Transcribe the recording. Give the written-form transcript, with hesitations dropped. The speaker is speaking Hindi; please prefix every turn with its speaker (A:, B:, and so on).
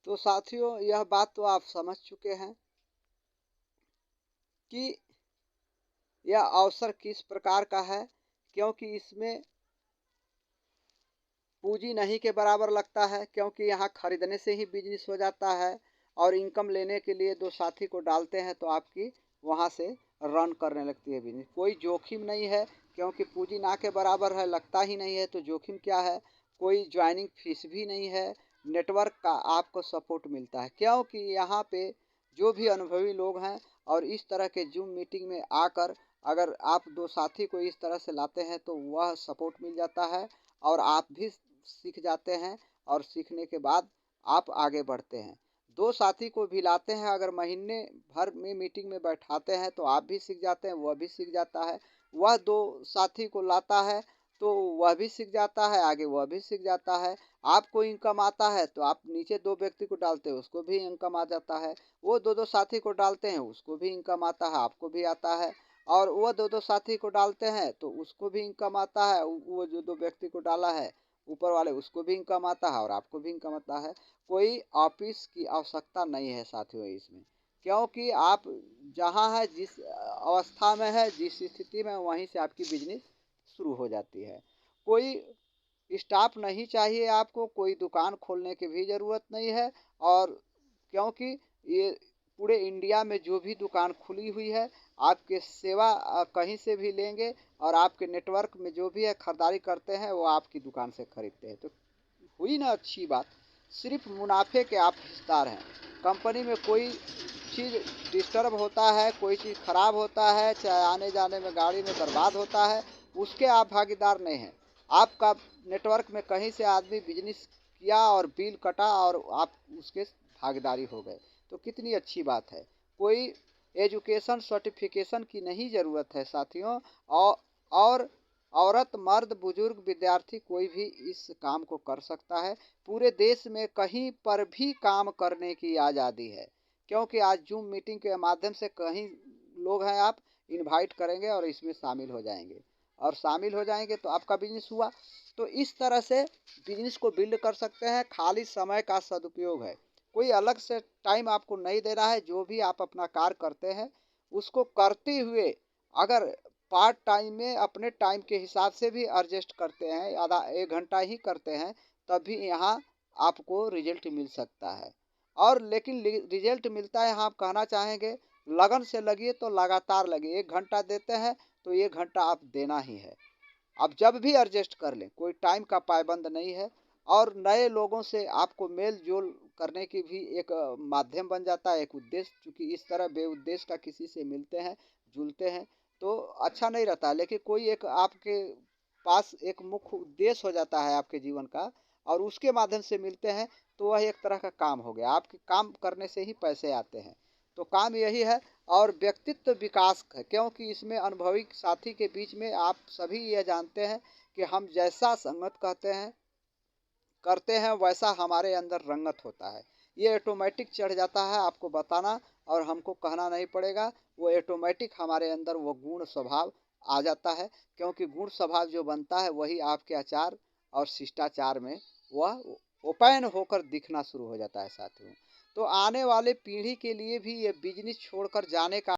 A: तो साथियों, यह बात तो आप समझ चुके हैं कि यह अवसर किस प्रकार का है, क्योंकि इसमें पूंजी नहीं के बराबर लगता है, क्योंकि यहाँ खरीदने से ही बिजनेस हो जाता है और इनकम लेने के लिए दो साथी को डालते हैं तो आपकी वहाँ से रन करने लगती है बिजनेस। कोई जोखिम नहीं है, क्योंकि पूंजी ना के बराबर है, लगता ही नहीं है, तो जोखिम क्या है। कोई ज्वाइनिंग फीस भी नहीं है, नेटवर्क का आपको सपोर्ट मिलता है, क्योंकि यहाँ पे जो भी अनुभवी लोग हैं और इस तरह के जूम मीटिंग में आकर अगर आप दो साथी को इस तरह से लाते हैं तो वह सपोर्ट मिल जाता है और आप भी सीख जाते हैं और सीखने के बाद आप आगे बढ़ते हैं। दो साथी को भी लाते हैं, अगर महीने भर में मीटिंग में बैठाते हैं तो आप भी सीख जाते हैं, वह भी सीख जाता है। वह दो साथी को लाता है तो वह भी सीख जाता है, आगे वह भी सीख जाता है। आपको इनकम आता है तो आप नीचे दो व्यक्ति को डालते हैं, उसको भी इनकम आ जाता है। वो दो दो साथी को डालते हैं, उसको भी इनकम आता है, आपको भी आता है। और वो दो दो साथी को डालते हैं तो उसको भी इनकम आता है, वो जो दो व्यक्ति को डाला है ऊपर वाले उसको भी इनकम आता है और आपको भी इनकम आता है। कोई ऑफिस की आवश्यकता नहीं है साथियों इसमें, क्योंकि आप जहाँ है, जिस अवस्था में है, जिस स्थिति में, वहीं से आपकी बिजनेस शुरू हो जाती है। कोई स्टाफ नहीं चाहिए आपको, कोई दुकान खोलने की भी ज़रूरत नहीं है। और क्योंकि ये पूरे इंडिया में जो भी दुकान खुली हुई है आपके सेवा कहीं से भी लेंगे और आपके नेटवर्क में जो भी है खरीदारी करते हैं वो आपकी दुकान से खरीदते हैं। तो हुई ना अच्छी बात। सिर्फ मुनाफे के आप हिस्सेदार हैं। कंपनी में कोई चीज़ डिस्टर्ब होता है, कोई चीज़ खराब होता है, चाहे आने जाने में गाड़ी में बर्बाद होता है, उसके आप भागीदार नहीं हैं। आपका नेटवर्क में कहीं से आदमी बिजनेस किया और बिल कटा और आप उसके भागीदारी हो गए, तो कितनी अच्छी बात है। कोई एजुकेशन सर्टिफिकेशन की नहीं ज़रूरत है साथियों। और औरत, मर्द, बुजुर्ग, विद्यार्थी कोई भी इस काम को कर सकता है। पूरे देश में कहीं पर भी काम करने की आज़ादी है, क्योंकि आज जूम मीटिंग के माध्यम से कहीं लोग हैं, आप इनवाइट करेंगे और इसमें शामिल हो जाएंगे और शामिल हो जाएंगे तो आपका बिजनेस हुआ। तो इस तरह से बिजनेस को बिल्ड कर सकते हैं। खाली समय का सदुपयोग है, कोई अलग से टाइम आपको नहीं दे रहा है। जो भी आप अपना कार्य करते हैं उसको करते हुए अगर पार्ट टाइम में अपने टाइम के हिसाब से भी एडजस्ट करते हैं, आधा एक घंटा ही करते हैं, तब भी यहाँ आपको रिजल्ट मिल सकता है। और लेकिन रिजल्ट मिलता है, यहाँ आप कहना चाहेंगे लगन से लगिए तो लगातार लगिए। एक घंटा देते हैं तो एक घंटा आप देना ही है। आप जब भी एडजस्ट कर लें, कोई टाइम का पाबंद नहीं है। और नए लोगों से आपको मेल जोल करने की भी एक माध्यम बन जाता है, एक उद्देश्य। क्योंकि इस तरह बेउद्देश्य का किसी से मिलते हैं, जुलते हैं तो अच्छा नहीं रहता। लेकिन कोई एक आपके पास एक मुख्य उद्देश्य हो जाता है आपके जीवन का और उसके माध्यम से मिलते हैं तो वह एक तरह का काम हो गया। आपके काम करने से ही पैसे आते हैं, तो काम यही है। और व्यक्तित्व विकास है, क्योंकि इसमें अनुभवी साथी के बीच में आप सभी ये जानते हैं कि हम जैसा संगत कहते हैं करते हैं वैसा हमारे अंदर रंगत होता है। ये ऑटोमेटिक चढ़ जाता है, आपको बताना और हमको कहना नहीं पड़ेगा। वो ऑटोमेटिक हमारे अंदर वो गुण स्वभाव आ जाता है, क्योंकि गुण स्वभाव जो बनता है वही आपके आचार और शिष्टाचार में वह ओपन होकर दिखना शुरू हो जाता है साथियों। तो आने वाले पीढ़ी के लिए भी ये बिजनेस छोड़कर जाने का